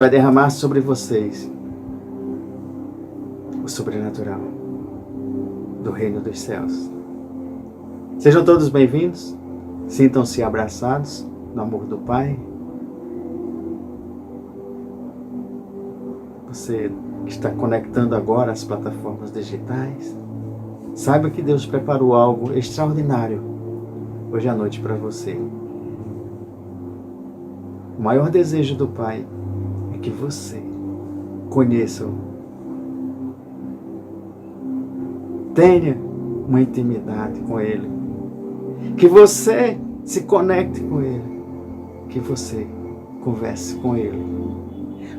vai derramar sobre vocês o sobrenatural do reino dos céus. Sejam todos bem-vindos, sintam-se abraçados no amor do Pai. Você que está conectando agora as plataformas digitais, saiba que Deus preparou algo extraordinário hoje à noite para você. O maior desejo do Pai é que você conheça-o, tenha uma intimidade com Ele, que você se conecte com Ele, que você converse com Ele,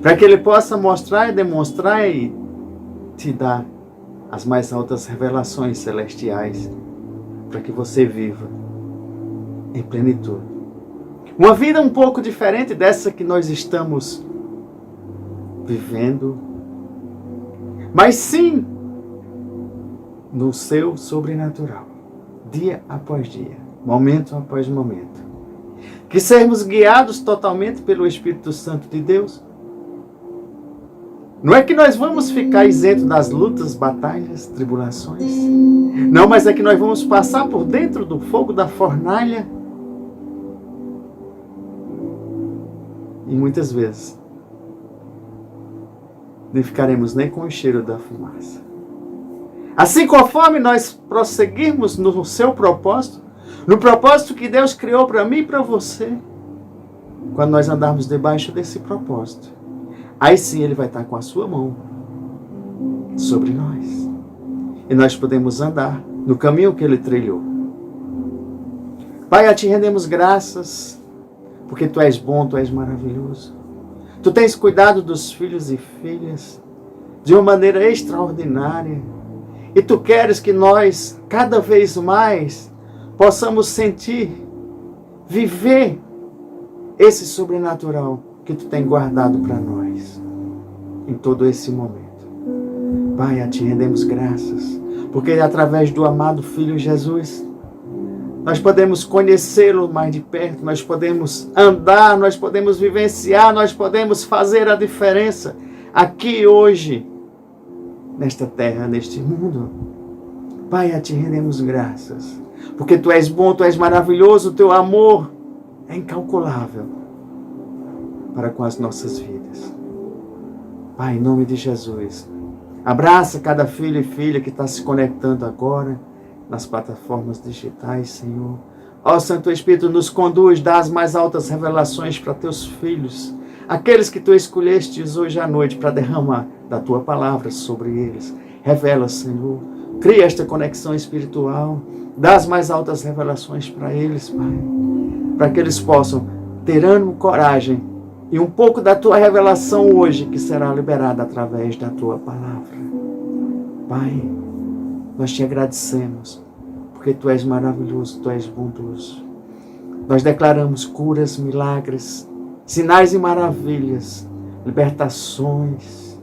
para que Ele possa mostrar e demonstrar e te dar as mais altas revelações celestiais, para que você viva em plenitude. Uma vida um pouco diferente dessa que nós estamos vivendo, mas sim no seu sobrenatural, dia após dia, momento após momento. Que sermos guiados totalmente pelo Espírito Santo de Deus. Não é que nós vamos ficar isentos das lutas, batalhas, tribulações. Não, mas é que nós vamos passar por dentro do fogo da fornalha. E muitas vezes nem ficaremos nem com o cheiro da fumaça. Assim, conforme nós prosseguirmos no seu propósito, no propósito que Deus criou para mim e para você, quando nós andarmos debaixo desse propósito, aí sim Ele vai estar com a sua mão sobre nós. E nós podemos andar no caminho que Ele trilhou. Pai, a Ti rendemos graças, porque Tu és bom, Tu és maravilhoso. Tu tens cuidado dos filhos e filhas de uma maneira extraordinária. E Tu queres que nós, cada vez mais, possamos sentir, viver esse sobrenatural que Tu tem guardado para nós em todo esse momento. Pai, a Ti rendemos graças, porque através do amado Filho Jesus, nós podemos conhecê-lo mais de perto, nós podemos andar, nós podemos vivenciar, nós podemos fazer a diferença aqui hoje, nesta terra, neste mundo. Pai, a Ti rendemos graças, porque Tu és bom, Tu és maravilhoso, o Teu amor é incalculável para com as nossas vidas. Pai, em nome de Jesus, abraça cada filho e filha que está se conectando agora nas plataformas digitais, Senhor. Ó Santo Espírito, nos conduz, dá as mais altas revelações para Teus filhos, aqueles que Tu escolhestes hoje à noite para derramar da Tua palavra sobre eles. Revela, Senhor. Cria esta conexão espiritual. Dá as mais altas revelações para eles, Pai. Para que eles possam ter ânimo, coragem e um pouco da Tua revelação hoje, que será liberada através da Tua palavra. Pai, nós Te agradecemos, porque Tu és maravilhoso, Tu és bondoso. Nós declaramos curas, milagres, sinais e maravilhas, libertações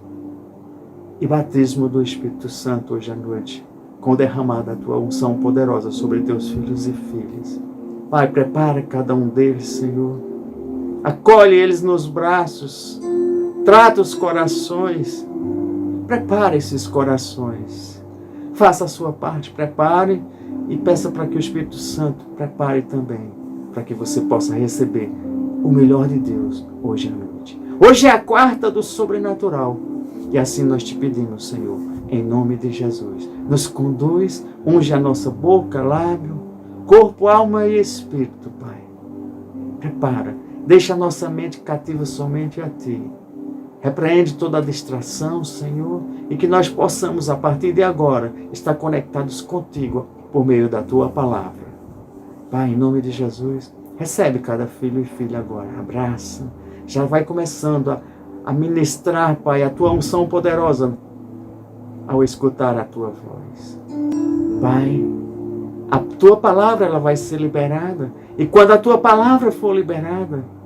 e batismo do Espírito Santo hoje à noite, com derramada a Tua unção poderosa sobre Teus filhos e filhas. Pai, prepara cada um deles, Senhor. Acolhe eles nos braços, trata os corações, prepara esses corações. Faça a sua parte, prepare e peça para que o Espírito Santo prepare também, para que você possa receber o melhor de Deus hoje à noite. Hoje é a quarta do sobrenatural e assim nós Te pedimos, Senhor, em nome de Jesus. Nos conduz, unge a nossa boca, lábio, corpo, alma e espírito, Pai. Prepara, deixa a nossa mente cativa somente a Ti. Repreende toda a distração, Senhor, e que nós possamos, a partir de agora, estar conectados contigo por meio da Tua palavra. Pai, em nome de Jesus, recebe cada filho e filha agora, abraça. Já vai começando a ministrar, Pai, a Tua unção poderosa ao escutar a Tua voz. Pai, a Tua palavra ela vai ser liberada, e quando a Tua palavra for liberada,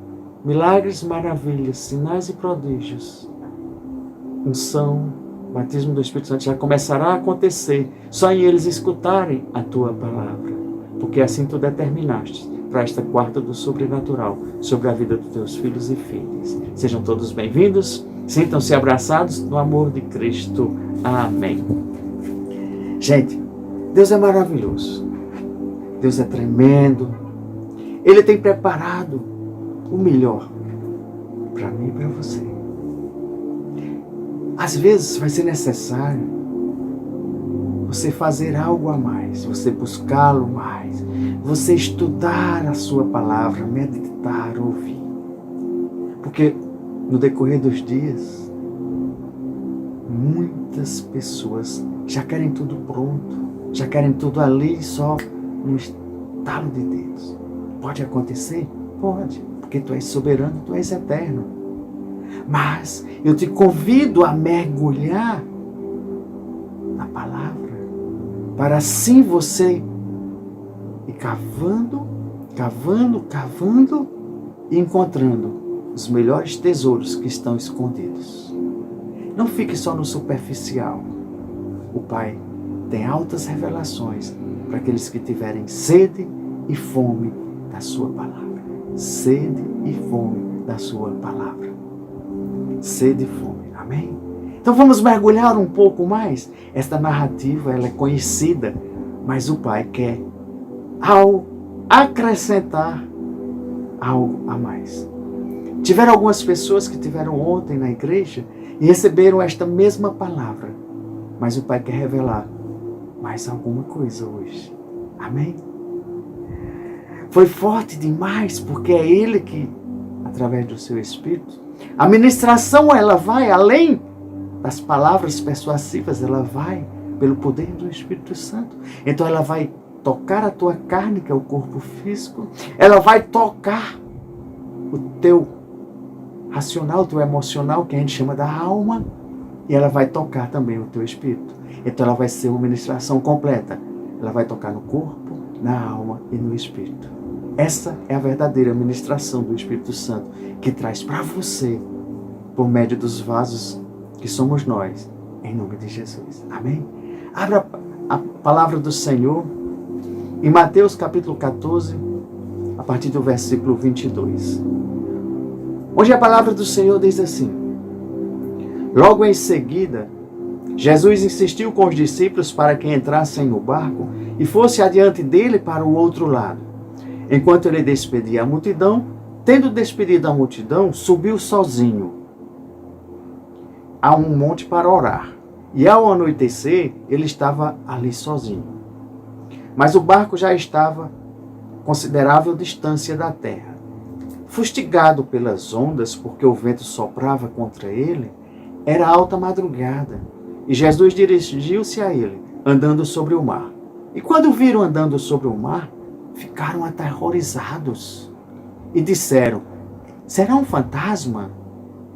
milagres, maravilhas, sinais e prodígios, unção, batismo do Espírito Santo já começará a acontecer, só em eles escutarem a Tua palavra, porque assim Tu determinaste para esta quarta do sobrenatural sobre a vida dos teus filhos e filhas. Sejam todos bem-vindos, sintam-se abraçados no amor de Cristo. Amém. Gente, Deus é maravilhoso. Deus é tremendo. Ele tem preparado o melhor para mim e para você. Às vezes vai ser necessário você fazer algo a mais, você buscá-lo mais, você estudar a sua palavra, meditar, ouvir. Porque no decorrer dos dias, muitas pessoas já querem tudo pronto, já querem tudo ali só no estalo de dedos. Pode acontecer? Pode, porque tu és soberano, tu és eterno. Mas eu te convido a mergulhar na palavra, para assim você ir cavando, e encontrando os melhores tesouros que estão escondidos. Não fique só no superficial. O Pai tem altas revelações para aqueles que tiverem sede e fome da sua palavra. Sede e fome da sua palavra. Sede e fome. Amém? Então vamos mergulhar um pouco mais. Esta narrativa ela é conhecida, mas o Pai quer acrescentar algo a mais. Tiveram algumas pessoas que tiveram ontem na igreja e receberam esta mesma palavra, mas o Pai quer revelar mais alguma coisa hoje. Amém? Foi forte demais, porque é Ele que, através do seu Espírito, a ministração ela vai além das palavras persuasivas, ela vai pelo poder do Espírito Santo. Então ela vai tocar a tua carne, que é o corpo físico, ela vai tocar o teu racional, o teu emocional, que a gente chama da alma, e ela vai tocar também o teu espírito. Então ela vai ser uma ministração completa. Ela vai tocar no corpo, na alma e no espírito. Essa é a verdadeira ministração do Espírito Santo, que traz para você, por meio dos vasos que somos nós, em nome de Jesus. Amém? Abra a palavra do Senhor em Mateus capítulo 14, a partir do versículo 22. Onde a palavra do Senhor diz assim: logo em seguida, Jesus insistiu com os discípulos para que entrassem no barco e fosse adiante dele para o outro lado. Enquanto ele despedia a multidão, tendo despedido a multidão, subiu sozinho a um monte para orar. E ao anoitecer, ele estava ali sozinho. Mas o barco já estava a considerável distância da terra. Fustigado pelas ondas, porque o vento soprava contra ele, era alta madrugada. E Jesus dirigiu-se a ele, andando sobre o mar. E quando o viram andando sobre o mar, ficaram aterrorizados. E disseram: será um fantasma?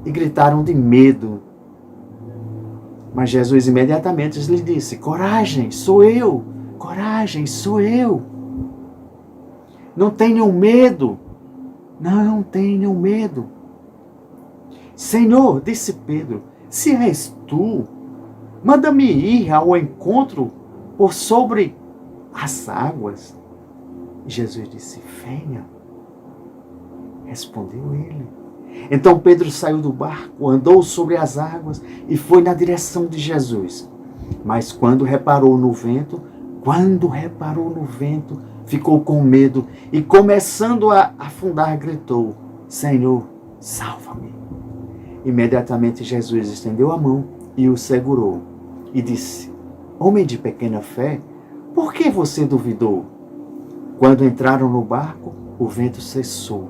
E gritaram de medo. Mas Jesus imediatamente lhe disse: coragem, sou eu. Coragem, sou eu. Não tenham medo. Não tenham medo. Senhor, disse Pedro, se és tu, manda-me ir ao encontro por sobre as águas. Jesus disse: venha. Respondeu ele. Então Pedro saiu do barco, andou sobre as águas e foi na direção de Jesus. Mas quando reparou no vento, ficou com medo e, começando a afundar, gritou: Senhor, salva-me. Imediatamente Jesus estendeu a mão e o segurou e disse: homem de pequena fé, por que você duvidou? Quando entraram no barco, o vento cessou.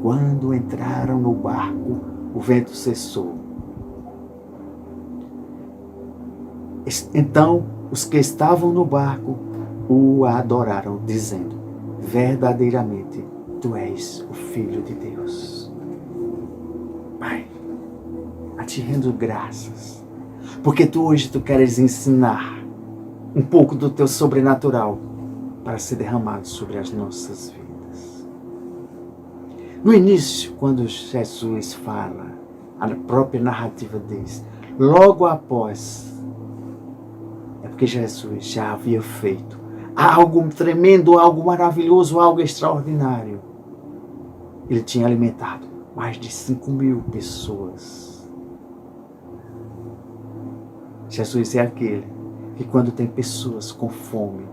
Quando entraram no barco, o vento cessou. Então, os que estavam no barco o adoraram, dizendo: verdadeiramente, tu és o Filho de Deus. Pai, a ti rendo graças, porque hoje tu queres ensinar um pouco do teu sobrenatural para ser derramado sobre as nossas vidas. No início, quando Jesus fala, a própria narrativa diz, logo após, é porque Jesus já havia feito algo tremendo, algo maravilhoso, algo extraordinário. Ele tinha alimentado mais de 5.000 pessoas. Jesus é aquele que quando tem pessoas com fome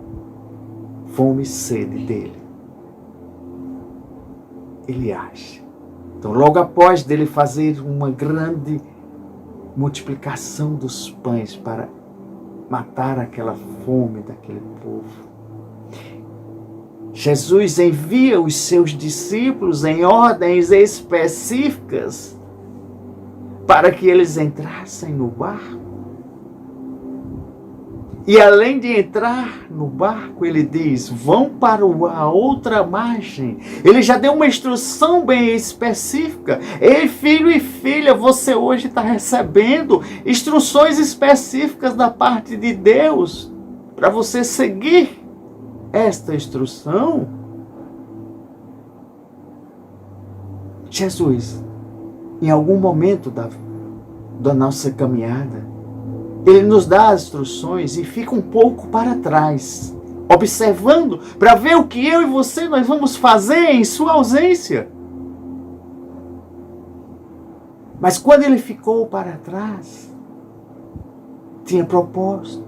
e sede dele, ele age. Então, logo após dele fazer uma grande multiplicação dos pães para matar aquela fome daquele povo, Jesus envia os seus discípulos em ordens específicas para que eles entrassem no barco. E além de entrar no barco, ele diz, vão para a outra margem. Ele já deu uma instrução bem específica. Ei, filho e filha, você hoje está recebendo instruções específicas da parte de Deus para você seguir esta instrução. Jesus, em algum momento da nossa caminhada, ele nos dá as instruções e fica um pouco para trás, observando para ver o que eu e você nós vamos fazer em sua ausência. Mas quando ele ficou para trás, tinha propósito.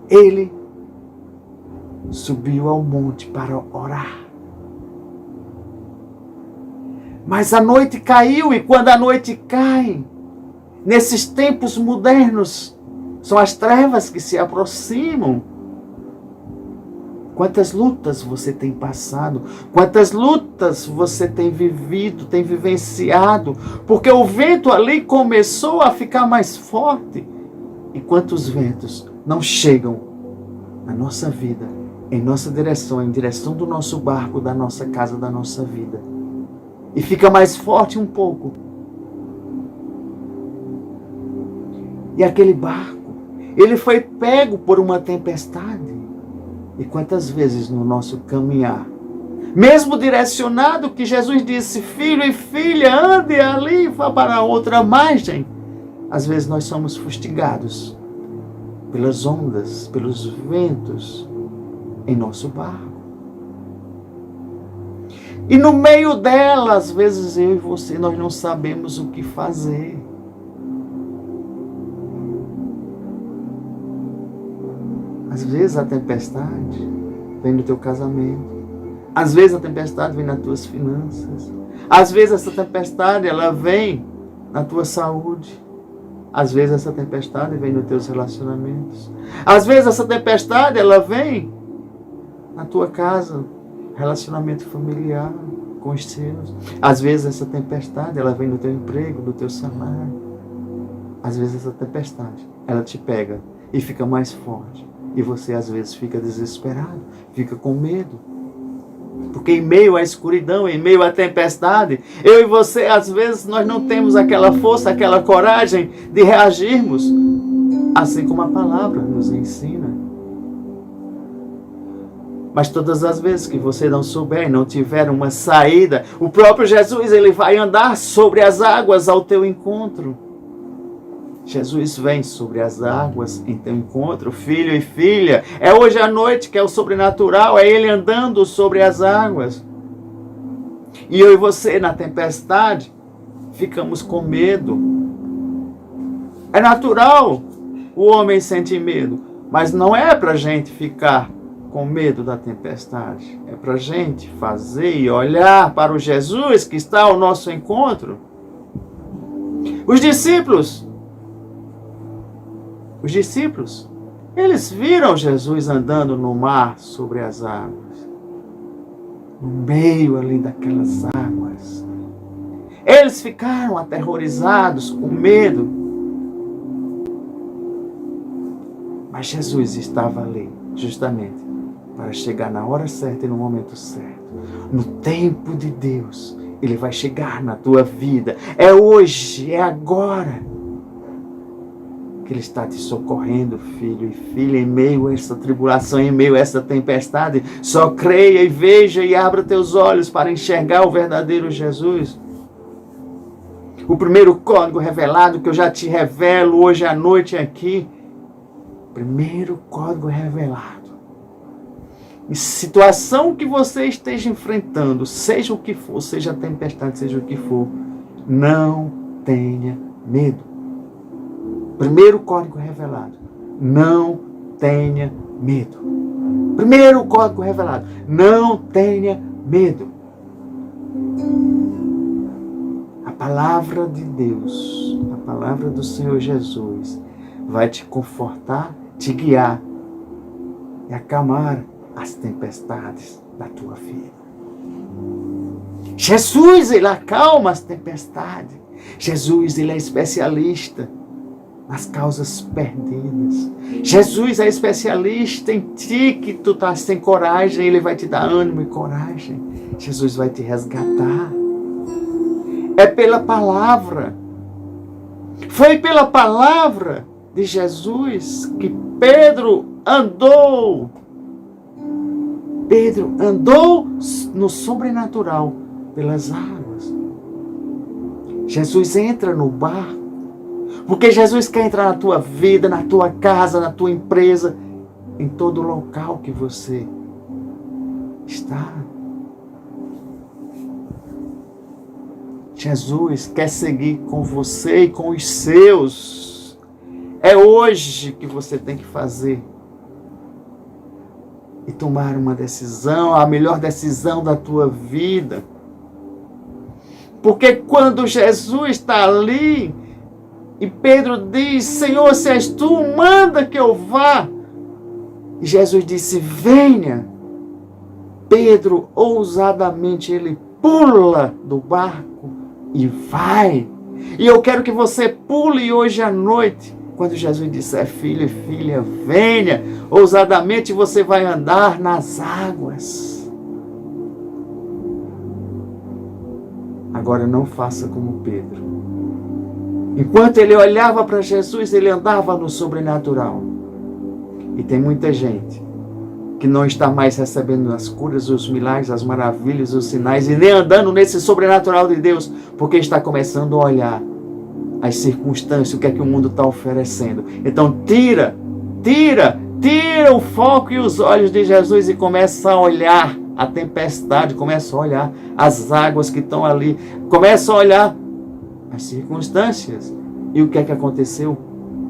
Ele subiu ao monte para orar. Mas a noite caiu, e quando a noite cai, nesses tempos modernos, são as trevas que se aproximam. Quantas lutas você tem passado, quantas lutas você tem vivido, tem vivenciado, porque o vento ali começou a ficar mais forte. E quantos ventos não chegam na nossa vida, em nossa direção, em direção do nosso barco, da nossa casa, da nossa vida. E fica mais forte um pouco. E aquele barco, ele foi pego por uma tempestade. E quantas vezes no nosso caminhar, mesmo direcionado, que Jesus disse, filho e filha, ande ali, vá para a outra margem. Às vezes nós somos fustigados pelas ondas, pelos ventos em nosso barco. E no meio dela, às vezes eu e você, nós não sabemos o que fazer. Às vezes a tempestade vem no teu casamento. Às vezes a tempestade vem nas tuas finanças. Às vezes essa tempestade ela vem na tua saúde. Às vezes essa tempestade vem nos teus relacionamentos. Às vezes essa tempestade ela vem na tua casa, relacionamento familiar com os seus. Às vezes essa tempestade ela vem no teu emprego, no teu salário. Às vezes essa tempestade ela te pega e fica mais forte. E você às vezes fica desesperado, fica com medo. Porque em meio à escuridão, em meio à tempestade, eu e você às vezes nós não temos aquela força, aquela coragem de reagirmos. Assim como a palavra nos ensina. Mas todas as vezes que você não souber e não tiver uma saída, o próprio Jesus ele vai andar sobre as águas ao teu encontro. Jesus vem sobre as águas em teu encontro, filho e filha. É hoje à noite que é o sobrenatural, é Ele andando sobre as águas. E eu e você na tempestade ficamos com medo. É natural, o homem sente medo, mas não é para a gente ficar com medo da tempestade. É para a gente fazer e olhar para o Jesus que está ao nosso encontro. Os discípulos, eles viram Jesus andando no mar sobre as águas, no meio ali daquelas águas. Eles ficaram aterrorizados, com medo. Mas Jesus estava ali, justamente, para chegar na hora certa e no momento certo. No tempo de Deus, Ele vai chegar na tua vida. É hoje, é agora. Ele está te socorrendo, filho e filha, em meio a essa tribulação, em meio a essa tempestade. Só creia e veja e abra teus olhos para enxergar o verdadeiro Jesus. O primeiro código revelado que eu já te revelo hoje à noite aqui Primeiro código revelado. Em situação que você esteja enfrentando, seja o que for, seja a tempestade, seja o que for, não tenha medo. Primeiro código revelado. Não tenha medo. Primeiro código revelado. Não tenha medo. A palavra de Deus, a palavra do Senhor Jesus, vai te confortar, te guiar e acalmar as tempestades da tua vida. Jesus, Ele acalma as tempestades. Jesus, Ele é especialista nas causas perdidas. Jesus é especialista em ti, que tu estás sem coragem. Ele vai te dar ânimo e coragem. Jesus vai te resgatar. É pela palavra. Foi pela palavra de Jesus que Pedro andou. Pedro andou no sobrenatural pelas águas. Jesus entra no barco, porque Jesus quer entrar na tua vida, na tua casa, na tua empresa, em todo local que você está. Jesus quer seguir com você e com os seus. É hoje que você tem que fazer e tomar uma decisão, a melhor decisão da tua vida. Porque quando Jesus está ali e Pedro diz: Senhor, se és tu, manda que eu vá. E Jesus disse: venha. Pedro, ousadamente, ele pula do barco e vai. E eu quero que você pule hoje à noite. Quando Jesus disser: filho e filha, venha. Ousadamente você vai andar nas águas. Agora não faça como Pedro. Enquanto ele olhava para Jesus, ele andava no sobrenatural. E tem muita gente que não está mais recebendo as curas, os milagres, as maravilhas, os sinais, e nem andando nesse sobrenatural de Deus, porque está começando a olhar as circunstâncias, o que é que o mundo está oferecendo. Então tira o foco e os olhos de Jesus e começa a olhar a tempestade, começa a olhar as águas que estão ali, começa a olhar as circunstâncias. E o que é que aconteceu?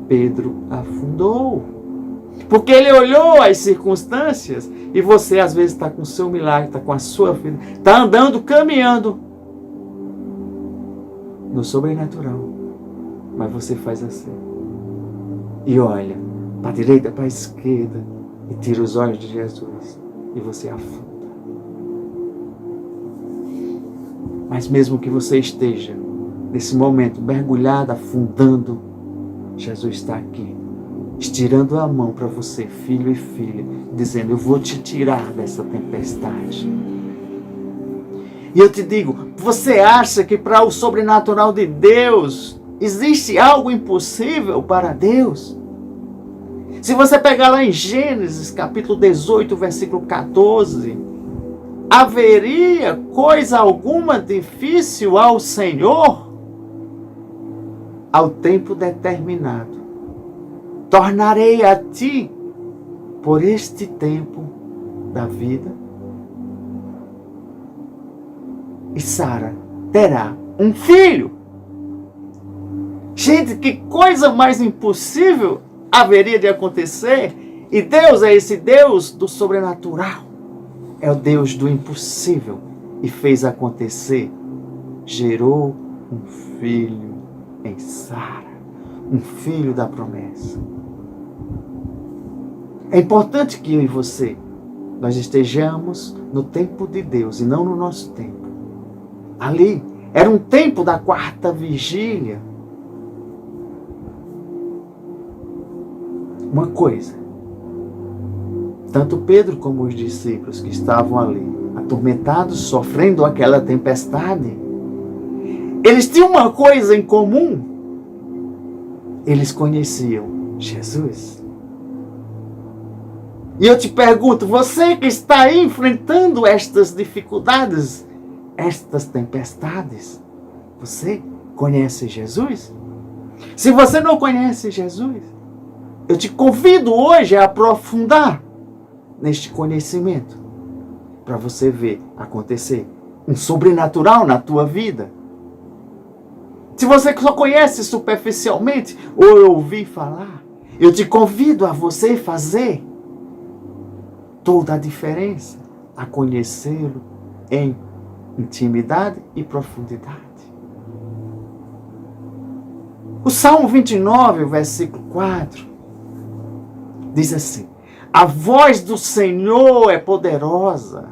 Pedro afundou. Porque ele olhou as circunstâncias. E você às vezes está com o seu milagre, está com a sua vida, está andando, caminhando no sobrenatural. Mas você faz assim. E olha para a direita, para a esquerda, e tira os olhos de Jesus. E você afunda. Mas mesmo que você esteja nesse momento mergulhado, afundando, Jesus está aqui, estirando a mão para você, filho e filha, dizendo: eu vou te tirar dessa tempestade. E eu te digo, você acha que para o sobrenatural de Deus existe algo impossível para Deus? Se você pegar lá em Gênesis capítulo 18, versículo 14, haveria coisa alguma difícil ao Senhor? Ao tempo determinado, tornarei a ti por este tempo da vida, e Sara terá um filho. Gente, que coisa mais impossível haveria de acontecer? E Deus é esse Deus do sobrenatural. É o Deus do impossível. E fez acontecer. Gerou um filho em Sara. Um filho da promessa. É importante que eu e você, nós estejamos no tempo de Deus e não no nosso tempo. Ali, era um tempo da quarta vigília. Uma coisa, tanto Pedro como os discípulos que estavam ali, atormentados, sofrendo aquela tempestade, eles tinham uma coisa em comum. Eles conheciam Jesus. E eu te pergunto, você que está aí enfrentando estas dificuldades, estas tempestades, você conhece Jesus? Se você não conhece Jesus, Eu te convido hoje a aprofundar neste conhecimento, para você ver acontecer um sobrenatural na tua vida. Se você só conhece superficialmente ou ouvir falar, eu te convido a você fazer toda a diferença, a conhecê-lo em intimidade e profundidade. O Salmo 29, versículo 4, diz assim: a voz do Senhor é poderosa,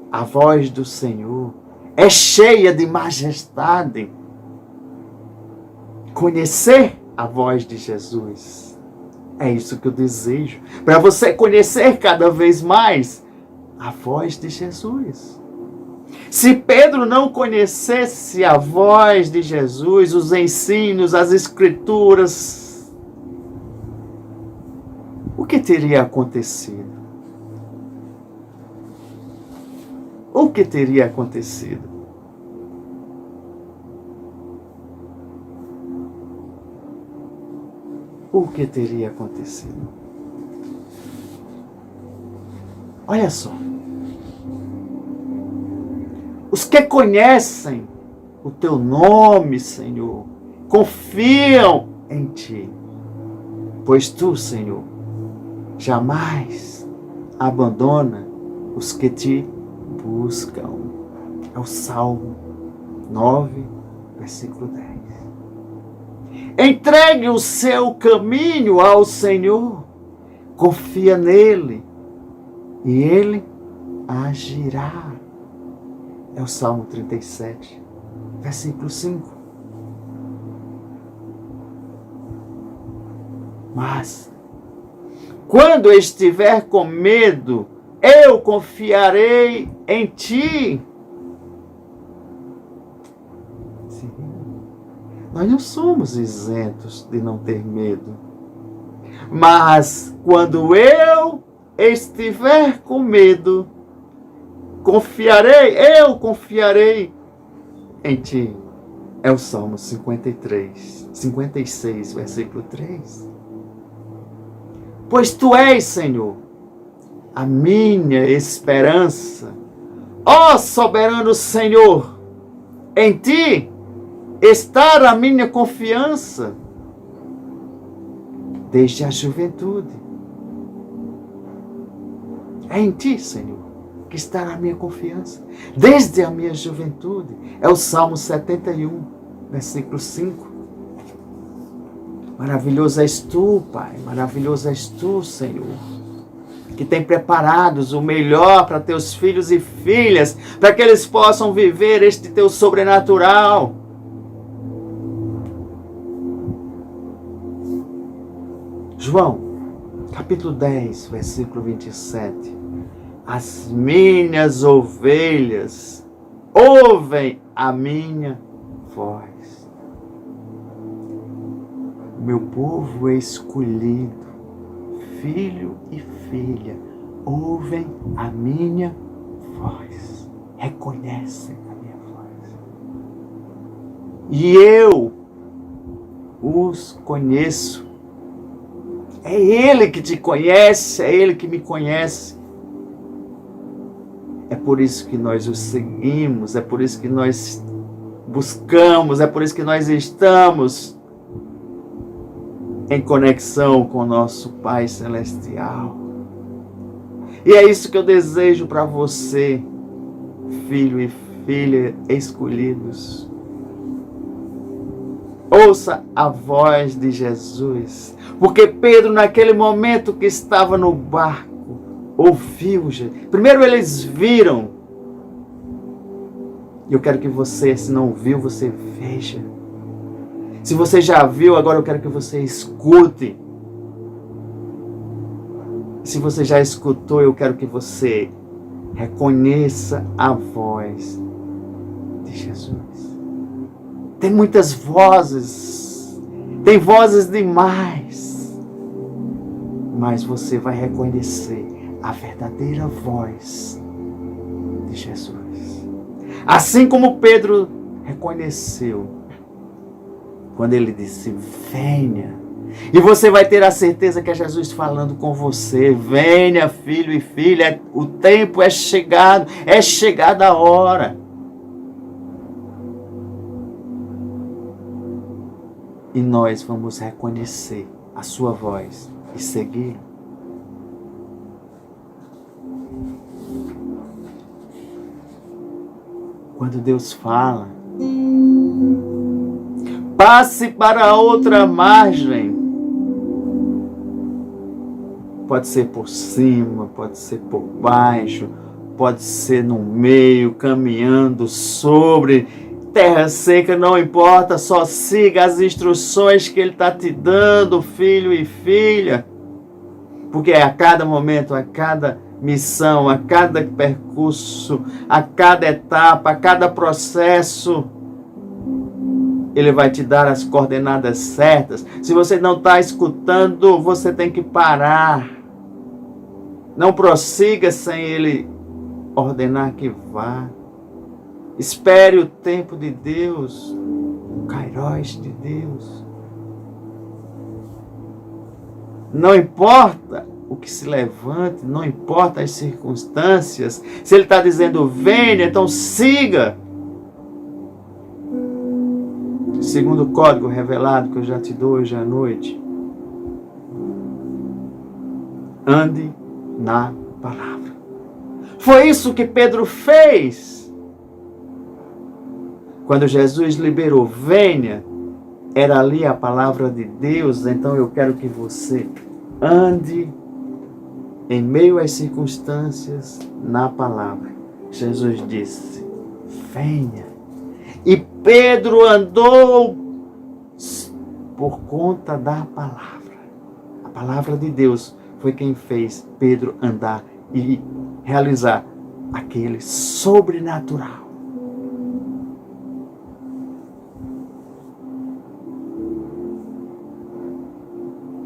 a voz do Senhor é cheia de majestade. Conhecer a voz de Jesus, é isso que eu desejo, para você conhecer cada vez mais a voz de Jesus. Se Pedro não conhecesse a voz de Jesus, os ensinos, as escrituras, o que teria acontecido? O que teria acontecido? O que teria acontecido? Olha só. Os que conhecem o teu nome, Senhor, confiam em ti. Pois tu, Senhor, jamais abandona os que te buscam. É o Salmo 9, versículo 10. Entregue o seu caminho ao Senhor, confia nele e ele agirá. É o Salmo 37, versículo 5. Mas, quando estiver com medo, eu confiarei em ti. Sim. Nós não somos isentos de não ter medo. Mas, quando eu estiver com medo, eu confiarei em ti. É o Salmo 56, versículo 3. Pois tu és, Senhor, a minha esperança. Ó soberano Senhor, em ti está a minha confiança desde a juventude. É em ti, Senhor, que está a minha confiança desde a minha juventude. É o Salmo 71, versículo 5. Maravilhoso és tu, Pai, maravilhoso és tu, Senhor, que tem preparados o melhor para teus filhos e filhas, para que eles possam viver este teu sobrenatural. João, capítulo 10, versículo 27. As minhas ovelhas ouvem a minha voz. Meu povo escolhido, filho e filha, ouvem a minha voz, reconhecem a minha voz. E eu os conheço. É Ele que te conhece, é Ele que me conhece. É por isso que nós o seguimos, é por isso que nós buscamos, é por isso que nós estamos em conexão com o nosso Pai Celestial. E é isso que eu desejo para você, filho e filha escolhidos. Ouça a voz de Jesus. Porque Pedro, naquele momento que estava no barco, ouviu. Primeiro eles viram. E eu quero que você, se não viu, você veja. Se você já viu, agora eu quero que você escute. Se você já escutou, eu quero que você reconheça a voz de Jesus. Tem muitas vozes, tem vozes demais, mas você vai reconhecer a verdadeira voz de Jesus. Assim como Pedro reconheceu, quando ele disse, venha, E você vai ter a certeza que é Jesus falando com você. Venha, filho e filha, o tempo é chegada a hora. E nós vamos reconhecer a sua voz e segui-lo. Quando Deus fala, passe para a outra margem. Pode ser por cima, pode ser por baixo, pode ser no meio, caminhando sobre terra seca, não importa, só siga as instruções que Ele está te dando, filho e filha. Porque a cada momento, a cada missão, a cada percurso, a cada etapa, a cada processo, Ele vai te dar as coordenadas certas. Se você não está escutando, você tem que parar. Não prossiga sem Ele ordenar que vá. Espere o tempo de Deus, o Kairos de Deus. Não importa o que se levante, não importa as circunstâncias. Se Ele está dizendo venha, então siga. Segundo o código revelado que eu já te dou hoje à noite, ande na palavra. Foi isso que Pedro fez. Quando Jesus liberou, venha, era ali a palavra de Deus. Então eu quero que você ande em meio às circunstâncias na palavra. Jesus disse, venha. E Pedro andou por conta da palavra. A palavra de Deus foi quem fez Pedro andar e realizar aquele sobrenatural.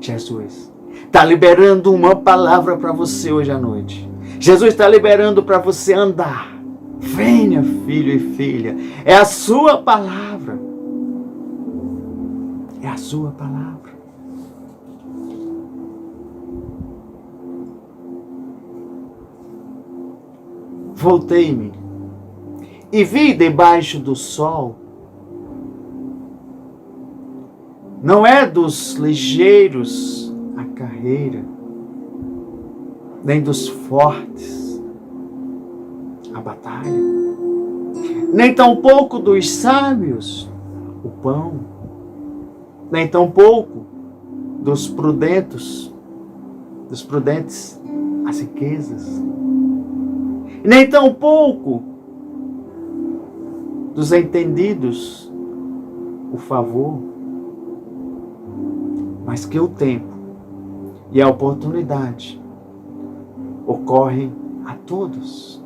Jesus está liberando uma palavra para você hoje à noite. Jesus está liberando para você andar. Venha, filho e filha. É a sua palavra. É a sua palavra. Voltei-me e vi debaixo do sol. Não é dos ligeiros a carreira, nem dos fortes a batalha, nem tampouco dos sábios o pão, nem tampouco dos prudentes as riquezas, nem tampouco dos entendidos o favor, mas que o tempo e a oportunidade ocorrem a todos.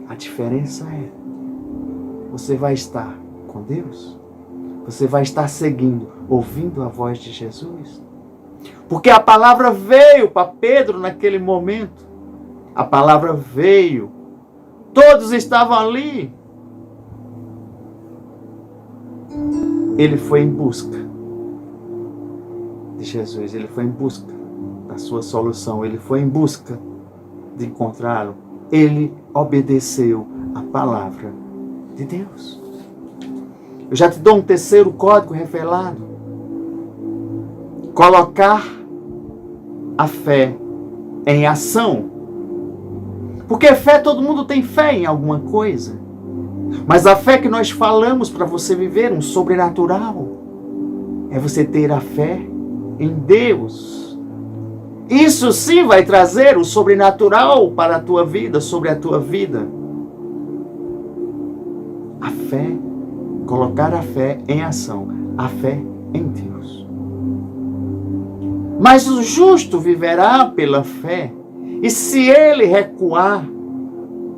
A diferença é, você vai estar com Deus, você vai estar seguindo, ouvindo a voz de Jesus. Porque a palavra veio para Pedro naquele momento. A palavra veio. Todos estavam ali. Ele foi em busca de Jesus, ele foi em busca da sua solução, ele foi em busca de encontrá-lo. Ele obedeceu a palavra de Deus. Eu já te dou um terceiro código revelado. Colocar a fé em ação. Porque fé, todo mundo tem fé em alguma coisa. Mas a fé que nós falamos para você viver um sobrenatural é você ter a fé em Deus. Isso sim vai trazer o sobrenatural para a tua vida, sobre a tua vida. A fé, colocar a fé em ação, a fé em Deus. Mas o justo viverá pela fé, e se ele recuar,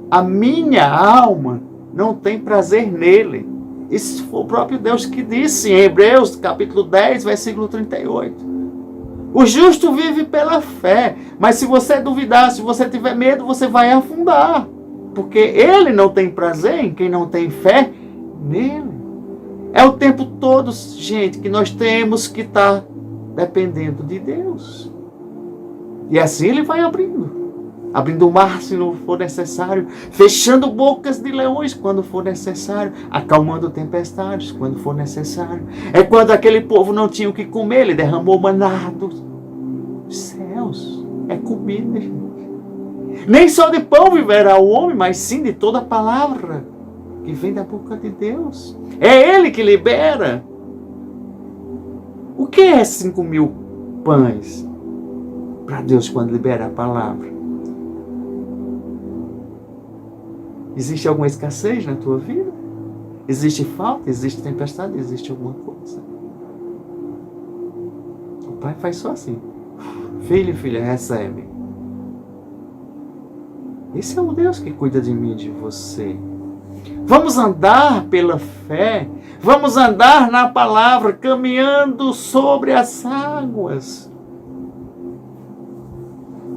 a minha alma não tem prazer nele. Isso foi o próprio Deus que disse em Hebreus, capítulo 10, versículo 38. O justo vive pela fé, mas se você duvidar, se você tiver medo, você vai afundar. Porque ele não tem prazer em quem não tem fé nele. É o tempo todo, gente, que nós temos que estar dependendo de Deus. E assim Ele vai abrindo. Abrindo o mar se não for necessário. Fechando bocas de leões quando for necessário. Acalmando tempestades quando for necessário. É quando aquele povo não tinha o que comer, Ele derramou maná dos céus. É comida, gente. Nem só de pão viverá o homem, mas sim de toda a palavra que vem da boca de Deus. É Ele que libera. O que é 5.000 pães para Deus quando libera a palavra? Existe alguma escassez na tua vida? Existe falta? Existe tempestade? Existe alguma coisa? O Pai faz só assim. Filho e filha, recebe. Esse é o Deus que cuida de mim e de você. Vamos andar pela fé. Vamos andar na palavra, caminhando sobre as águas.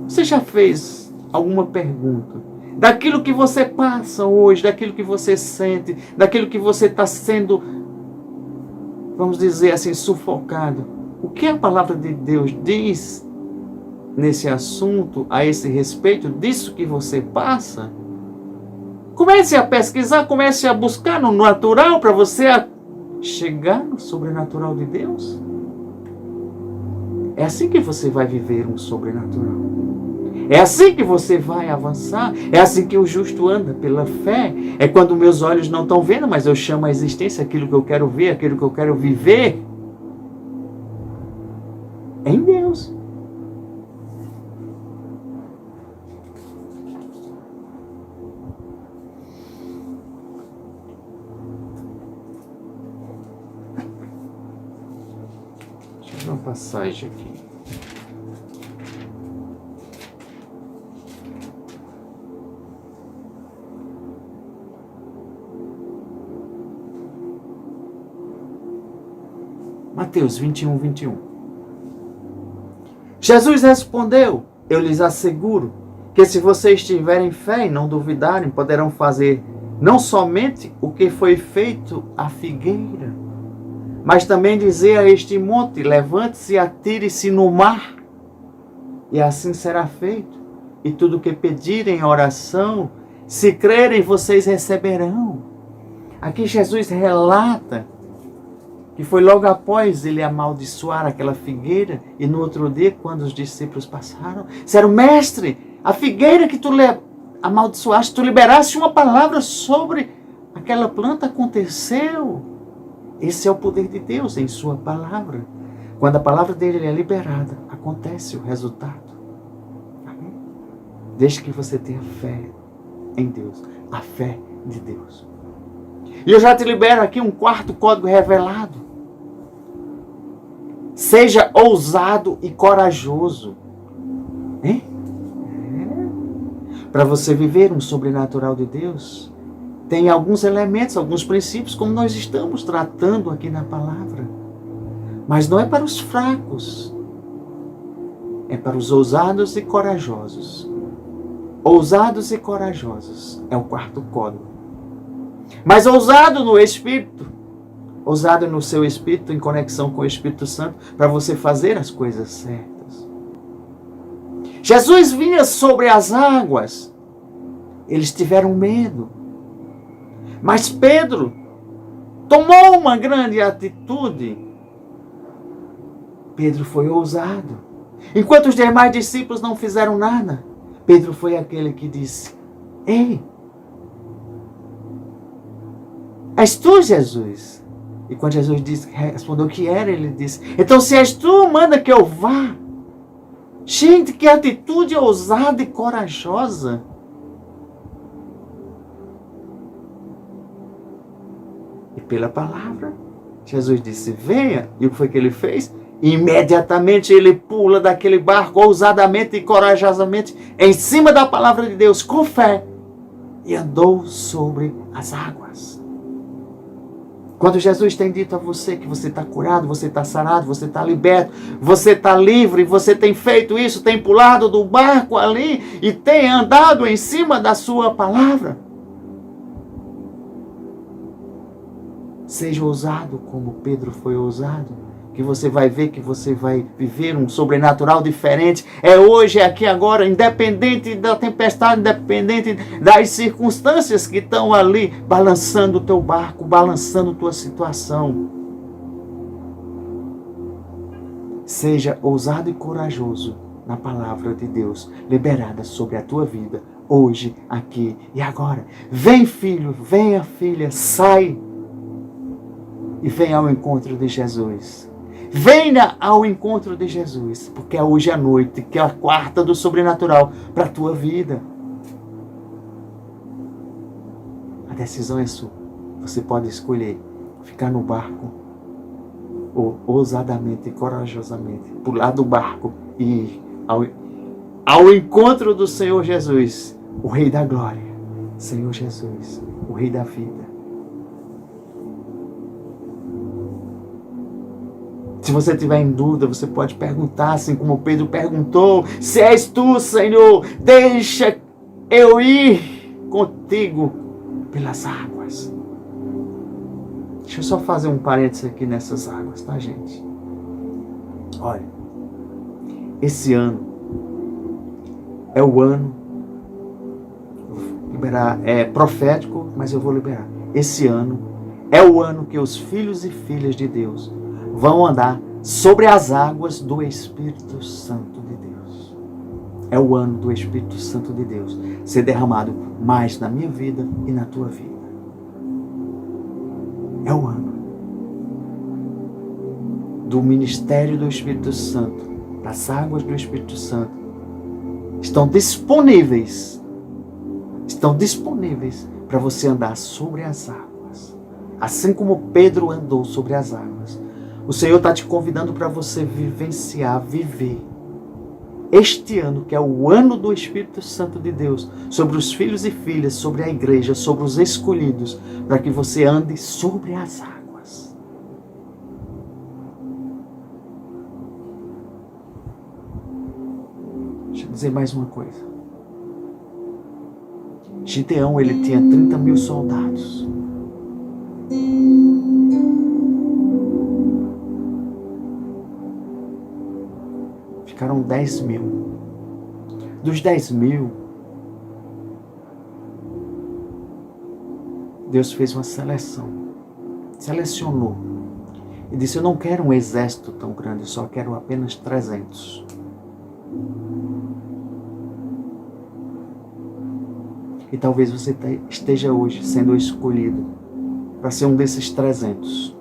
Você já fez alguma pergunta? Daquilo que você passa hoje, daquilo que você sente, daquilo que você está sendo, vamos dizer assim, sufocado. O que a palavra de Deus diz nesse assunto, a esse respeito, disso que você passa? Comece a pesquisar, comece a buscar no natural para você chegar no sobrenatural de Deus. É assim que você vai viver um sobrenatural. É assim que você vai avançar. É assim que o justo anda, pela fé. É quando meus olhos não estão vendo, mas eu chamo a existência aquilo que eu quero ver, aquilo que eu quero viver. É em Deus. Deixa eu ver uma passagem aqui. Mateus 21, 21. Jesus respondeu: eu lhes asseguro que se vocês tiverem fé e não duvidarem, poderão fazer não somente o que foi feito à figueira, mas também dizer a este monte: levante-se e atire-se no mar, e assim será feito. E tudo o que pedirem em oração, se crerem, vocês receberão. Aqui Jesus relata que foi logo após ele amaldiçoar aquela figueira, e no outro dia, quando os discípulos passaram, disseram: mestre, a figueira que tu amaldiçoaste, tu liberaste uma palavra sobre aquela planta, aconteceu. Esse é o poder de Deus em sua palavra. Quando a palavra dele é liberada, acontece o resultado. Amém? Desde que você tenha fé em Deus, a fé de Deus. E eu já te libero aqui um quarto código revelado. Seja ousado e corajoso. Para você viver um sobrenatural de Deus, tem alguns elementos, alguns princípios, como nós estamos tratando aqui na palavra. Mas não é para os fracos. É para os ousados e corajosos. Ousados e corajosos é o quarto código. Mas ousado no Espírito. Ousado no seu Espírito, em conexão com o Espírito Santo, para você fazer as coisas certas. Jesus vinha sobre as águas. Eles tiveram medo. Mas Pedro tomou uma grande atitude. Pedro foi ousado. Enquanto os demais discípulos não fizeram nada, Pedro foi aquele que disse: ei, és tu, Jesus? E quando Jesus respondeu que era, ele disse: então se és tu, manda que eu vá. Gente, que atitude ousada e corajosa. E pela palavra, Jesus disse: venha. E o que foi que ele fez? Imediatamente ele pula daquele barco ousadamente e corajosamente em cima da palavra de Deus, com fé, e andou sobre as águas. Quando Jesus tem dito a você que você está curado, você está sarado, você está liberto, você está livre, você tem feito isso, tem pulado do barco ali e tem andado em cima da sua palavra. Seja ousado como Pedro foi ousado, que você vai ver que você vai viver um sobrenatural diferente. É hoje, é aqui, agora, independente da tempestade, independente das circunstâncias que estão ali, balançando o teu barco, balançando a tua situação. Seja ousado e corajoso na palavra de Deus, liberada sobre a tua vida, hoje, aqui e agora. Vem, filho, venha, filha, sai e venha ao encontro de Jesus. Venha ao encontro de Jesus, porque é hoje à noite, que é a quarta do sobrenatural para a tua vida. A decisão é sua. Você pode escolher ficar no barco ou ousadamente e corajosamente pular do barco e ir ao encontro do Senhor Jesus, o Rei da Glória. Senhor Jesus, o Rei da vida. Se você tiver em dúvida, você pode perguntar, assim como Pedro perguntou: se és tu, Senhor, deixa eu ir contigo pelas águas. Deixa eu só fazer um parênteses aqui nessas águas, tá, gente? Olha, esse ano é o ano, vou liberar, é profético, mas eu vou liberar. Esse ano é o ano que os filhos e filhas de Deus vão andar sobre as águas do Espírito Santo de Deus. É o ano do Espírito Santo de Deus ser derramado mais na minha vida e na tua vida. É o ano do ministério do Espírito Santo. As águas do Espírito Santo estão disponíveis para você andar sobre as águas. Assim como Pedro andou sobre as águas. O Senhor está te convidando para você vivenciar, viver este ano, que é o ano do Espírito Santo de Deus, sobre os filhos e filhas, sobre a igreja, sobre os escolhidos, para que você ande sobre as águas. Deixa eu dizer mais uma coisa. Gideão, ele tinha 30 mil soldados. Ficaram 10 mil. Dos 10 mil, Deus fez uma seleção. Selecionou. E disse: eu não quero um exército tão grande, eu só quero apenas 300. E talvez você esteja hoje sendo escolhido para ser um desses 300.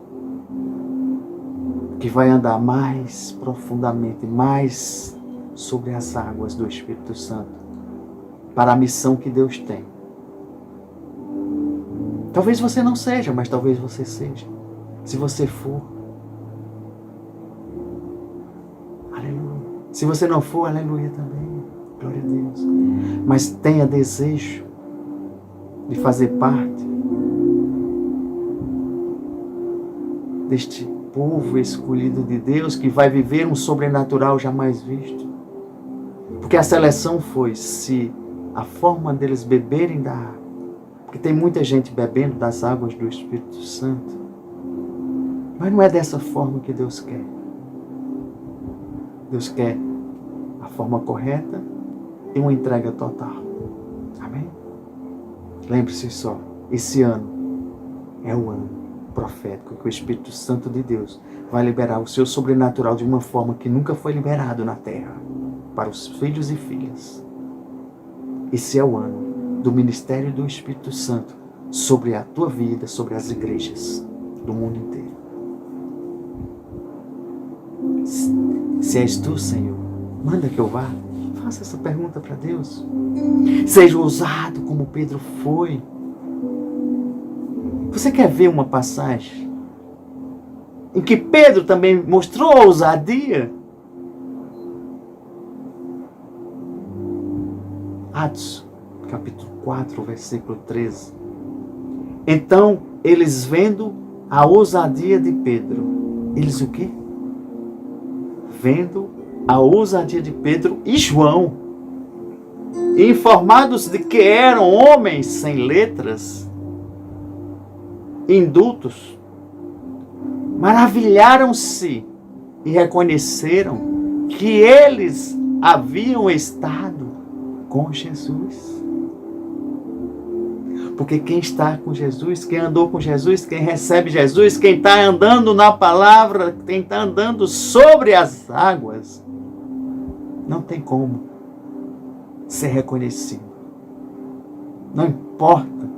Que vai andar mais profundamente, mais sobre as águas do Espírito Santo, para a missão que Deus tem. Talvez você não seja, mas talvez você seja. Se você for, aleluia. Se você não for, aleluia também. Glória a Deus. Mas tenha desejo de fazer parte deste povo escolhido de Deus, que vai viver um sobrenatural jamais visto. Porque a seleção foi se a forma deles beberem da água, porque tem muita gente bebendo das águas do Espírito Santo, mas não é dessa forma que Deus quer. Deus quer a forma correta e uma entrega total. Amém? Lembre-se só, esse ano é o ano profético que o Espírito Santo de Deus vai liberar o seu sobrenatural de uma forma que nunca foi liberado na terra para os filhos e filhas. Esse é o ano do ministério do Espírito Santo sobre a tua vida, sobre as igrejas do mundo inteiro. Se és tu, Senhor, manda que eu vá. Faça essa pergunta para Deus. Seja ousado como Pedro foi. Você quer ver uma passagem em que Pedro também mostrou ousadia? Atos, capítulo 4, versículo 13. Então, eles vendo a ousadia de Pedro, eles o quê? Vendo a ousadia de Pedro e João, informados de que eram homens sem letras, indultos, maravilharam-se e reconheceram que eles haviam estado com Jesus. Porque quem está com Jesus, quem andou com Jesus, quem recebe Jesus, quem está andando na palavra, quem está andando sobre as águas, não tem como ser reconhecido. Não importa,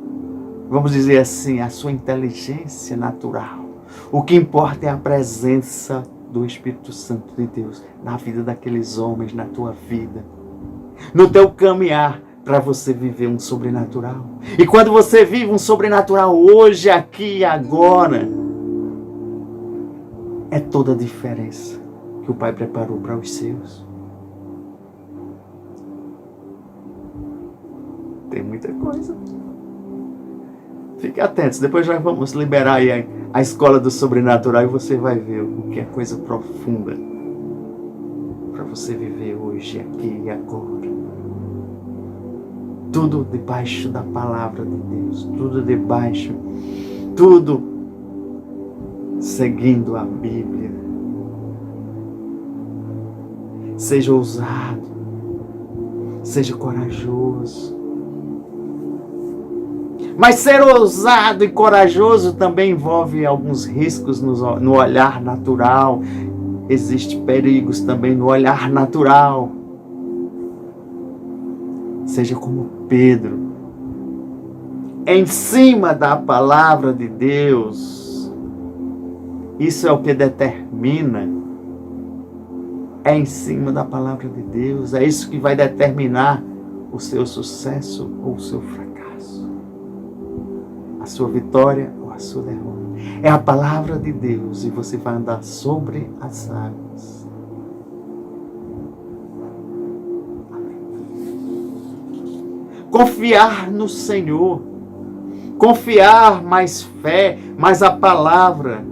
vamos dizer assim, a sua inteligência natural. O que importa é a presença do Espírito Santo de Deus na vida daqueles homens, na tua vida, no teu caminhar, para você viver um sobrenatural. E quando você vive um sobrenatural hoje, aqui e agora, é toda a diferença que o Pai preparou para os seus. Tem muita coisa. Fique atento, depois nós vamos liberar aí a escola do sobrenatural e você vai ver o que é coisa profunda para você viver hoje, aqui e agora. Tudo debaixo da palavra de Deus, tudo seguindo a Bíblia. Seja ousado, seja corajoso. Mas ser ousado e corajoso também envolve alguns riscos no olhar natural. Existem perigos também no olhar natural. Seja como Pedro, em cima da palavra de Deus. Isso é o que determina. É em cima da palavra de Deus. É isso que vai determinar o seu sucesso ou o seu fracasso. A sua vitória ou a sua derrota. É a palavra de Deus e você vai andar sobre as águas. Confiar no Senhor, confiar mais fé, mas a palavra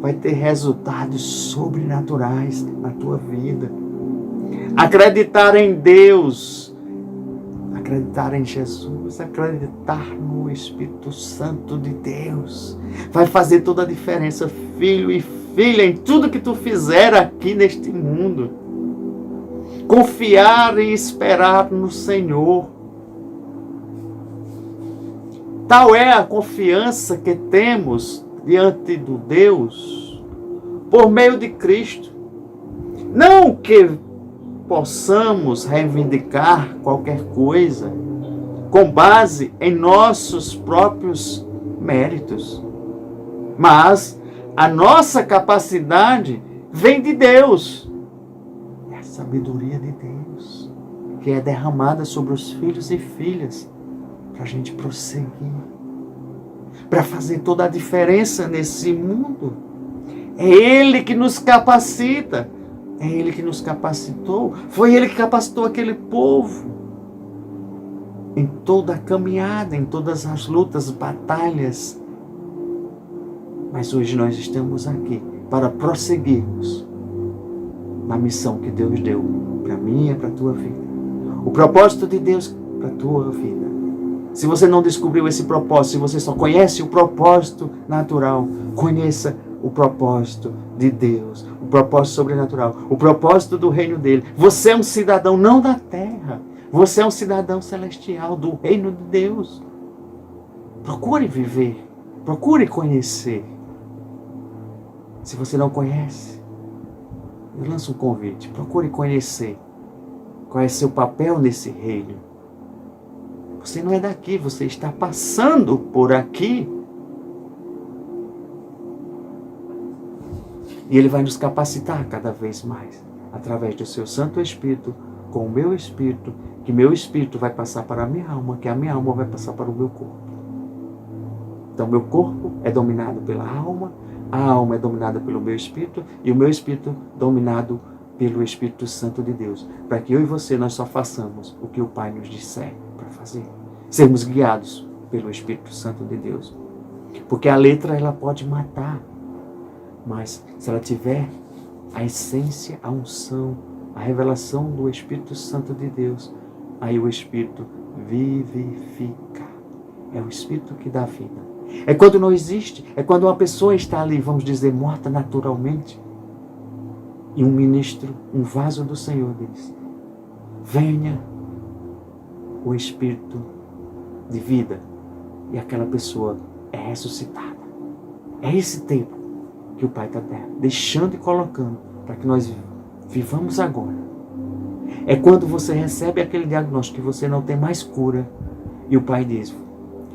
vai ter resultados sobrenaturais na tua vida. Acreditar em Deus, acreditar em Jesus, acreditar no Espírito Santo de Deus, vai fazer toda a diferença, filho e filha, em tudo que tu fizer aqui neste mundo. Confiar e esperar no Senhor. Tal é a confiança que temos diante do Deus por meio de Cristo. Não que possamos reivindicar qualquer coisa com base em nossos próprios méritos, mas a nossa capacidade vem de Deus. É a sabedoria de Deus que é derramada sobre os filhos e filhas para a gente prosseguir, para fazer toda a diferença nesse mundo. É Ele que nos capacita, é Ele que nos capacitou, foi Ele que capacitou aquele povo em toda a caminhada, em todas as lutas, batalhas. Mas hoje nós estamos aqui para prosseguirmos na missão que Deus deu para mim e para a tua vida. O propósito de Deus para a tua vida. Se você não descobriu esse propósito, se você só conhece o propósito natural, conheça o propósito de Deus, o propósito sobrenatural, o propósito do reino dele. Você é um cidadão não da terra, você é um cidadão celestial do reino de Deus. Procure viver, procure conhecer. Se você não conhece, eu lanço um convite, procure conhecer qual é seu papel nesse reino. Você não é daqui, você está passando por aqui. E Ele vai nos capacitar cada vez mais, através do seu Santo Espírito, com o meu Espírito, que meu Espírito vai passar para a minha alma, que a minha alma vai passar para o meu corpo. Então, meu corpo é dominado pela alma, a alma é dominada pelo meu Espírito, e o meu Espírito dominado pelo Espírito Santo de Deus, para que eu e você nós só façamos o que o Pai nos disser para fazer, sermos guiados pelo Espírito Santo de Deus, porque a letra ela pode matar, mas se ela tiver a essência, a unção, a revelação do Espírito Santo de Deus, aí o Espírito vivifica, é o Espírito que dá vida, É quando não existe. É quando uma pessoa está ali, vamos dizer, morta naturalmente. E um ministro, um vaso do Senhor diz: venha o Espírito de vida. E aquela pessoa é ressuscitada. É esse tempo que o Pai está deixando e colocando para que nós vivamos agora. É quando você recebe aquele diagnóstico que você não tem mais cura. E o Pai diz: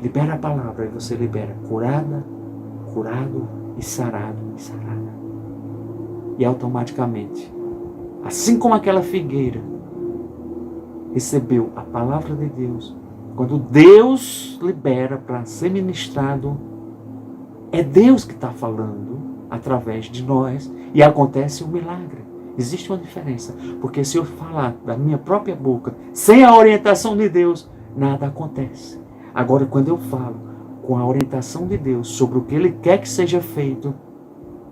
libera a palavra. E você libera curada, curado e sarado e sarada. E automaticamente, assim como aquela figueira recebeu a palavra de Deus, quando Deus libera para ser ministrado, é Deus que está falando através de nós e acontece um milagre. Existe uma diferença, porque se eu falar da minha própria boca, sem a orientação de Deus, nada acontece. Agora, quando eu falo com a orientação de Deus sobre o que Ele quer que seja feito,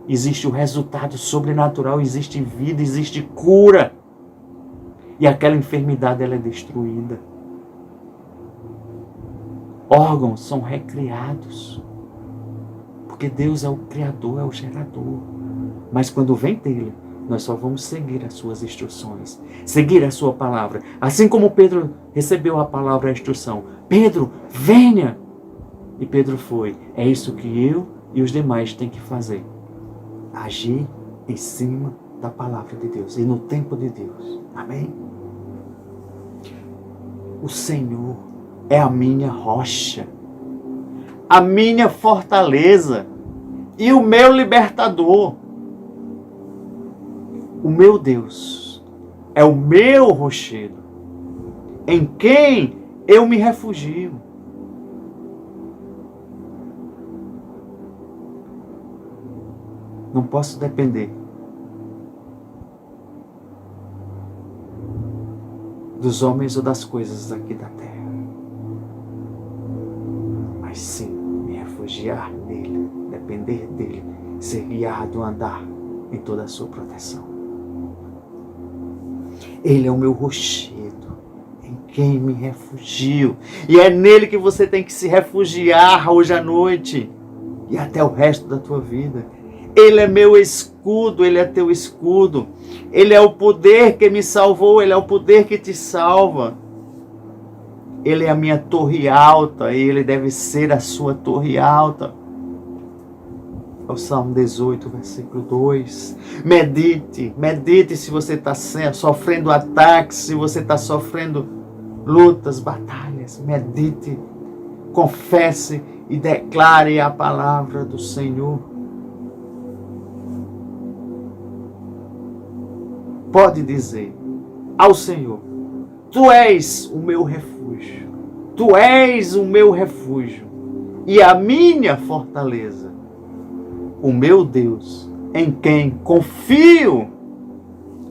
existe o resultado sobrenatural, existe vida, existe cura. E aquela enfermidade ela é destruída. Órgãos são recriados. Porque Deus é o Criador, é o gerador. Mas quando vem dele, nós só vamos seguir as suas instruções, seguir a sua palavra. Assim como Pedro recebeu a palavra, a instrução: Pedro, venha! E Pedro foi. É isso que eu e os demais têm que fazer. Agir em cima da palavra de Deus e no tempo de Deus. Amém? O Senhor é a minha rocha, a minha fortaleza e o meu libertador. O meu Deus é o meu rochedo, em quem eu me refugio. Não posso depender dos homens ou das coisas aqui da terra, mas sim me refugiar nele, depender dele, ser guiado, andar em toda a sua proteção. Ele é o meu rochedo, em quem me refugio. E é nele que você tem que se refugiar hoje à noite e até o resto da tua vida. Ele é meu escudo, ele é teu escudo. Ele é o poder que me salvou, ele é o poder que te salva. Ele é a minha torre alta e ele deve ser a sua torre alta. É o Salmo 18, versículo 2. Medite se você está sofrendo ataques, se você está sofrendo lutas, batalhas. Medite, confesse e declare a palavra do Senhor. Pode dizer ao Senhor: Tu és o meu refúgio, Tu és o meu refúgio e a minha fortaleza, o meu Deus, em quem confio.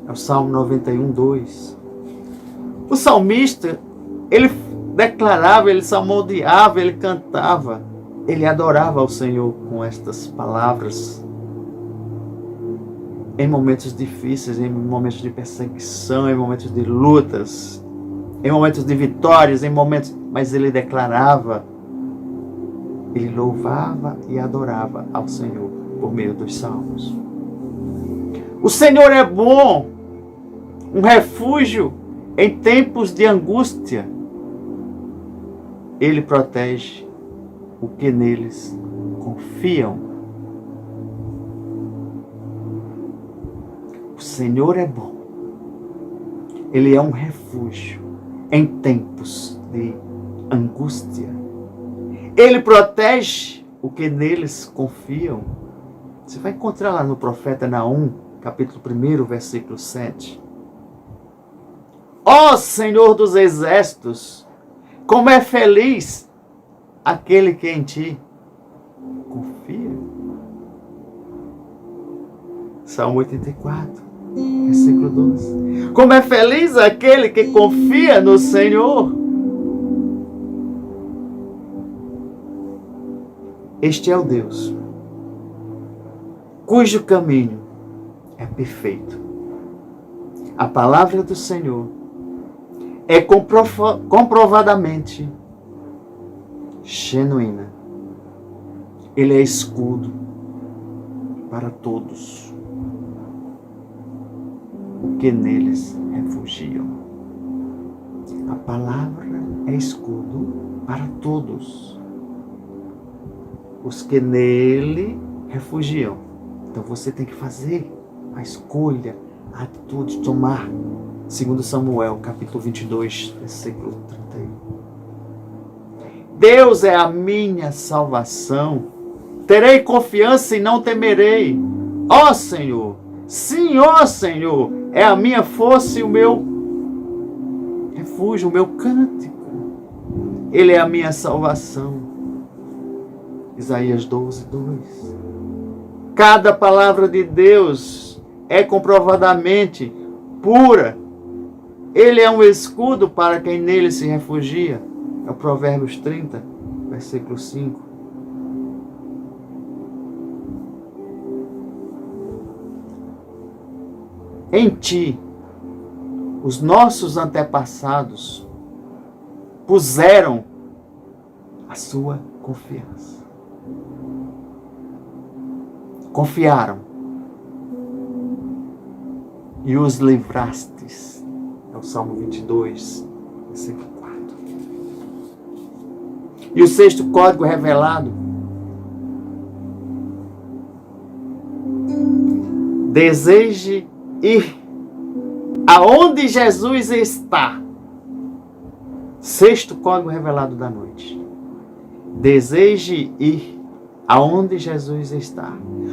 É o Salmo 91, 2. O salmista, ele declarava, ele salmodiava, ele cantava, ele adorava ao Senhor com estas palavras. Em momentos difíceis, em momentos de perseguição, em momentos de lutas, em momentos de vitórias, mas ele declarava, ele louvava e adorava ao Senhor por meio dos salmos. O Senhor é bom, um refúgio em tempos de angústia. Ele protege o que neles confiam. O Senhor é bom. Ele é um refúgio em tempos de angústia. Ele protege o que neles confiam. Você vai encontrar lá no profeta Naum, capítulo 1, versículo 7. Ó Senhor dos exércitos, como é feliz aquele que em ti confia. Salmo 84, versículo 12. Como é feliz aquele que confia no Senhor. Este é o Deus cujo caminho é perfeito. A palavra do Senhor é comprovadamente genuína. Ele é escudo para todos que neles refugiam. A palavra é escudo para todos os que nele refugiam. Então você tem que fazer a escolha, a atitude, tomar. 2 Samuel, capítulo 22, versículo 31. Deus é a minha salvação. Terei confiança e não temerei. Ó Senhor, sim, ó Senhor, é a minha força e o meu refúgio, o meu cântico. Ele é a minha salvação. Isaías 12, 2. Cada palavra de Deus é comprovadamente pura. Ele é um escudo para quem nele se refugia. É o Provérbios 30, versículo 5. Em ti, os nossos antepassados puseram a sua confiança. Confiaram e os livrastes. É o Salmo 22, versículo 4. E o sexto código revelado: deseje ir aonde Jesus está. Sexto código revelado da noite: deseje ir aonde Jesus está.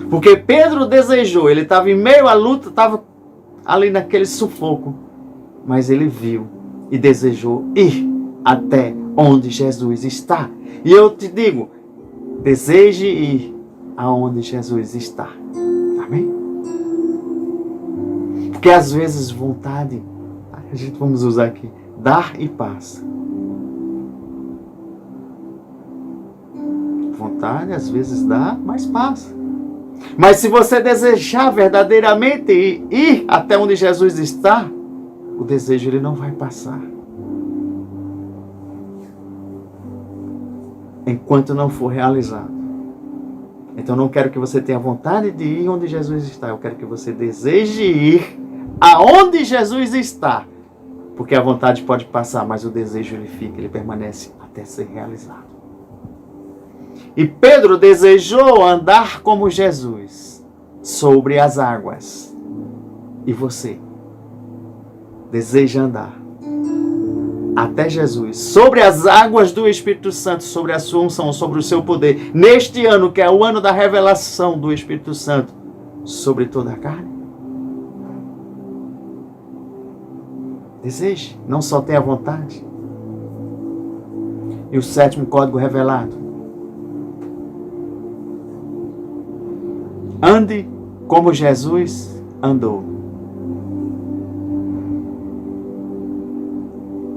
Porque Pedro desejou, ele estava em meio à luta, estava ali naquele sufoco, mas ele viu e desejou ir até onde Jesus está. E eu te digo, deseje ir aonde Jesus está. Amém? Porque às vezes vontade, a gente vamos usar aqui, dar e paz. Vontade às vezes dá, mas passa. Mas se você desejar verdadeiramente ir até onde Jesus está, o desejo ele não vai passar. Enquanto não for realizado. Então não quero que você tenha vontade de ir onde Jesus está. Eu quero que você deseje ir aonde Jesus está. Porque a vontade pode passar, mas o desejo ele fica, ele permanece até ser realizado. E Pedro desejou andar como Jesus sobre as águas. E você deseja andar até Jesus sobre as águas do Espírito Santo, sobre a sua unção, sobre o seu poder, neste ano que é o ano da revelação do Espírito Santo sobre toda a carne? Deseje, não só tenha vontade. E o sétimo código revelado: ande como Jesus andou.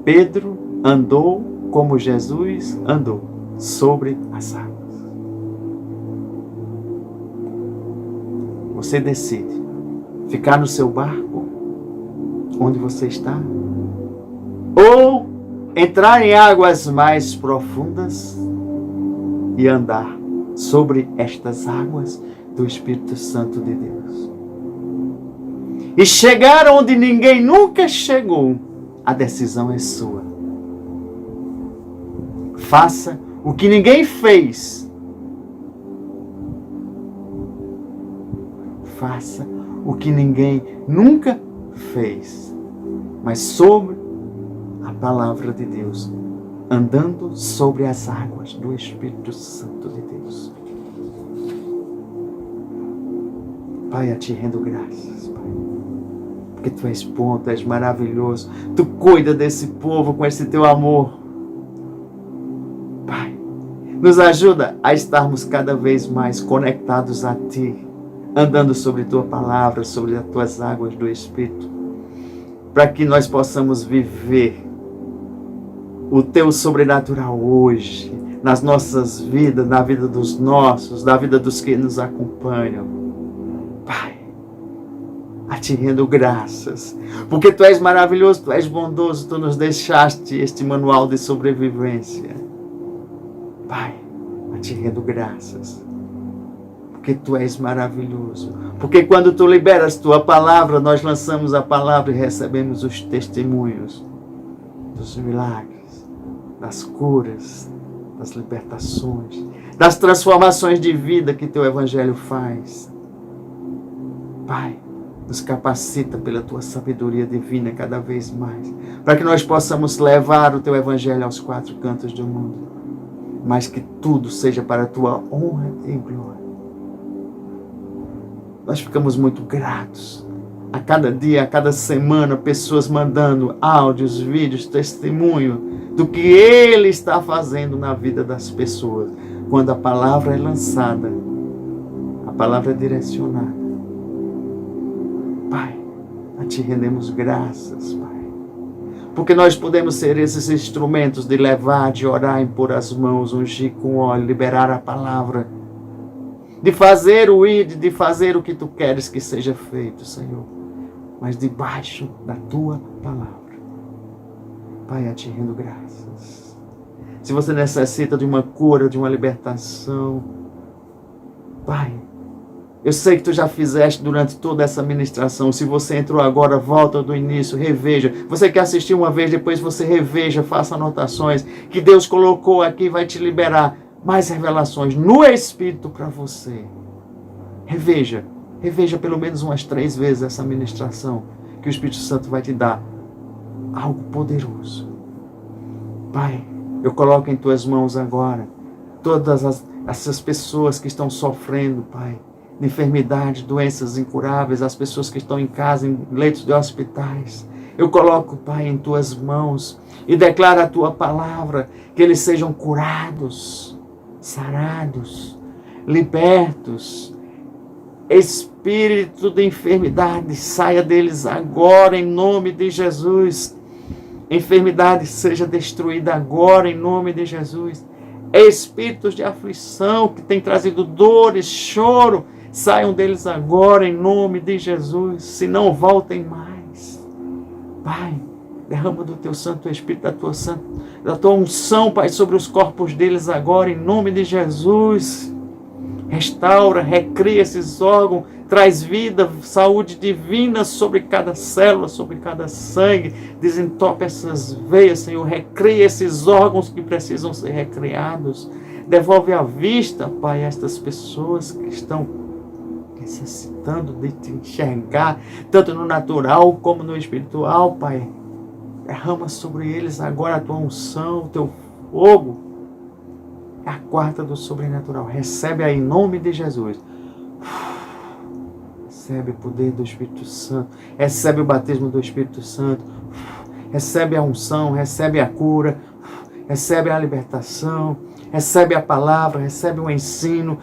Pedro andou como Jesus andou, sobre as águas. Você decide ficar no seu barco, onde você está, ou entrar em águas mais profundas e andar sobre estas águas do Espírito Santo de Deus. E chegar onde ninguém nunca chegou. A decisão é sua. Faça o que ninguém fez. Faça o que ninguém nunca fez. Mas sobre a palavra de Deus, andando sobre as águas do Espírito Santo de Deus. Pai, eu te rendo graças, Pai. Porque Tu és bom, Tu és maravilhoso. Tu cuida desse povo com esse Teu amor. Pai, nos ajuda a estarmos cada vez mais conectados a Ti, andando sobre Tua palavra, sobre as Tuas águas do Espírito, para que nós possamos viver o Teu sobrenatural hoje, nas nossas vidas, na vida dos nossos, na vida dos que nos acompanham. Pai, a Te rendo graças, porque Tu és maravilhoso, Tu és bondoso, Tu nos deixaste este manual de sobrevivência. Pai, a Te rendo graças. porque Tu és maravilhoso. Porque quando Tu liberas Tua palavra, nós lançamos a palavra e recebemos os testemunhos dos milagres, das curas, das libertações, das transformações de vida que Teu Evangelho faz. Pai, nos capacita pela Tua sabedoria divina cada vez mais, para que nós possamos levar o Teu Evangelho aos quatro cantos do mundo, mas que tudo seja para a Tua honra e glória. Nós ficamos muito gratos. A cada dia, a cada semana, pessoas mandando áudios, vídeos, testemunho do que Ele está fazendo na vida das pessoas. Quando a palavra é lançada, a palavra é direcionada. Pai, a Ti rendemos graças, Pai. Porque nós podemos ser esses instrumentos de levar, de orar, impor as mãos, ungir com óleo, liberar a palavra, de fazer o id, de fazer o que Tu queres que seja feito, Senhor, mas debaixo da Tua palavra. Pai, a Ti rendo graças. Se você necessita de uma cura, de uma libertação, Pai, eu sei que Tu já fizeste durante toda essa ministração. Se você entrou agora, volta do início, reveja. Você que assistiu uma vez, depois você reveja, faça anotações, que Deus colocou aqui, vai te liberar mais revelações no Espírito para você. Reveja pelo menos umas 3 vezes essa ministração, que o Espírito Santo vai te dar algo poderoso. Pai, eu coloco em Tuas mãos agora todas essas pessoas que estão sofrendo, Pai, de enfermidades, doenças incuráveis, as pessoas que estão em casa, em leitos de hospitais. Eu coloco, Pai, em Tuas mãos e declaro a Tua palavra, que eles sejam curados, sarados, libertos. Espírito de enfermidade, saia deles agora em nome de Jesus. Enfermidade seja destruída agora em nome de Jesus. Espíritos de aflição que têm trazido dores, choro, saiam deles agora em nome de Jesus. Se não voltem mais. Pai, derrama do Teu Santo Espírito, da Tua unção, Pai, sobre os corpos deles agora em nome de Jesus. Restaura, recria esses órgãos, traz vida, saúde divina sobre cada célula, sobre cada sangue. Desentope essas veias, Senhor. Recria esses órgãos que precisam ser recriados. Devolve a vista, Pai, a estas pessoas que estão necessitando de Te enxergar, tanto no natural como no espiritual, Pai. Derrama sobre eles agora a Tua unção, o Teu fogo. É a quarta do sobrenatural. Recebe aí em nome de Jesus. Recebe o poder do Espírito Santo. Recebe o batismo do Espírito Santo. Recebe a unção, recebe a cura. Recebe a libertação. Recebe a palavra, recebe o ensino.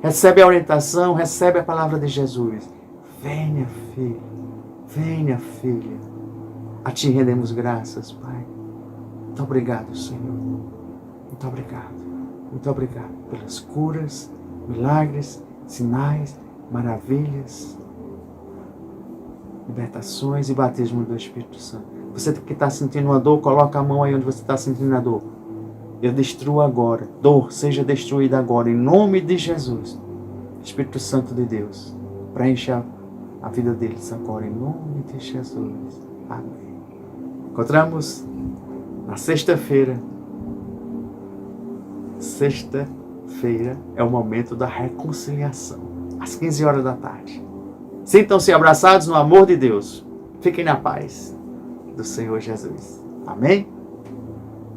Recebe a orientação, recebe a palavra de Jesus. Venha, filho. Venha, filha. A Ti rendemos graças, Pai. Muito obrigado, Senhor. Muito obrigado. Muito obrigado pelas curas, milagres, sinais, maravilhas, libertações e batismo do Espírito Santo. Você que está sentindo uma dor, coloca a mão aí onde você está sentindo a dor. Eu destruo agora. Dor, seja destruída agora, em nome de Jesus. Espírito Santo de Deus, preencha a vida deles agora, em nome de Jesus. Amém. Encontramos na sexta-feira. Sexta-feira é o momento da reconciliação, às 15 horas da tarde. Sintam-se abraçados no amor de Deus. Fiquem na paz do Senhor Jesus. Amém?